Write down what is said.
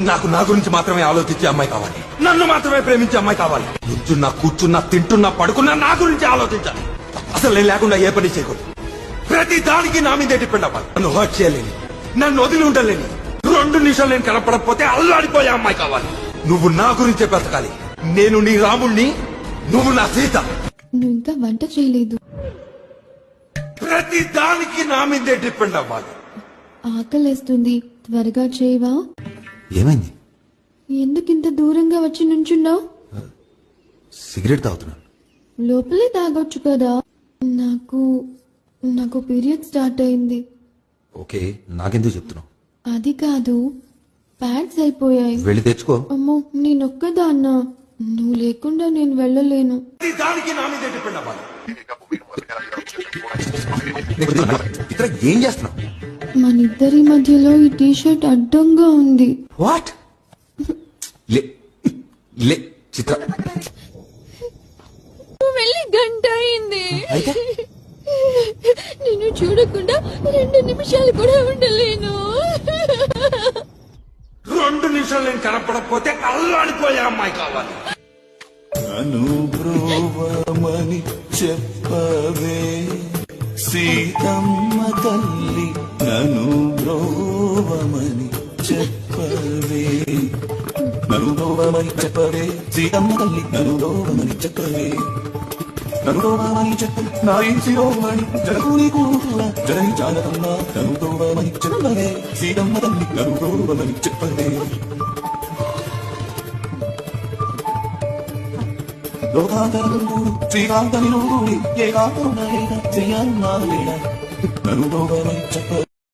నాకు నా గురించి మాత్రమే ఆలోచించే అమ్మాయి కావాలి. నన్ను మాత్రమే ప్రేమించే అమ్మాయి కావాలి. నుంచున్నా, కూర్చున్నా, తింటున్నా, పడుకున్నా నా గురించి ఆలోచించాలి. అసలు నేను లేకుండా ఏ పని చేయకూడదు. ప్రతి దానికి నా మీదే డిపెండ్ అవ్వాలి. నన్ను హర్ట్ చేయలేని, నన్ను వదిలి ఉండలేని, 2 నిమిషాలు నేను కనపడకపోతే అల్లాడిపోయే అమ్మాయి కావాలి. నువ్వు నా గురించే బ్రతకాలి. నేను నీ రాముణ్ణి, నువ్వు నా సీత. నువ్వు ఇంకా వంట చేయలేదు. ప్రతి దానికి నా మీదే డిపెండ్ అవ్వాలి. ఆకలేస్తుంది, త్వరగా చేయవా? ఏమైంది? ఎందుకింత దూరంగా వచ్చి నుంచున్నావు? సిగరెట్ తాగుతున్నాను. లోపలే తాగొచ్చు కదా. నాకు పీరియడ్ స్టార్ట్ అయింది. ఓకే, నాకెందుకు చెప్తున్నావు? అది కాదు, ప్యాడ్స్ అయిపోయాయి. వెళ్ళి తెచ్చుకో. అమ్మో, నేనొక్కదాన్నా. నువ్వు లేకుండా నేను వెళ్ళలేను. ప్రతి దానికి నా మీదే డిపెండ్ అవ్వాలి. ఇక్కడ ఏం చేస్తున్నావు? మనిద్దరి మధ్యలో ఈ టీషర్ట్ అడ్డంగా ఉంది. వాట్? లే లే చిత్ర, వెళ్ళి గంట అయింది. అయితే నిన్ను చూడకుండా 2 నిమిషాలు కూడా ఉండలేను. 2 నిమిషాలు నేను కనపడకపోతే అల్లాడిపోయే అమ్మాయి కావాలి. అనుబ్రోవమని చెప్పవే సీతమ్మ తల్లి, అనుబ్రోవమని చెప్పవే, అనుబ్రోవమని చెప్పవే సీతమ్మ తల్లి, అనుబ్రోవమని చెప్పవే, అనుబ్రోవమని చెప్ప నాయి శిరోమణి జగూని కూతుర జగని జానకమ్మ, అనుబ్రోవమని చెప్పవే సీతమ్మ తల్లి, అనుబ్రోవమని చెప్పవే. లోకాంతరూడు శ్రీకాంతని నూడి ఏకాంతరుణ చెయ్యాలన్నా వేళ, అనుభవమని చెప్పవే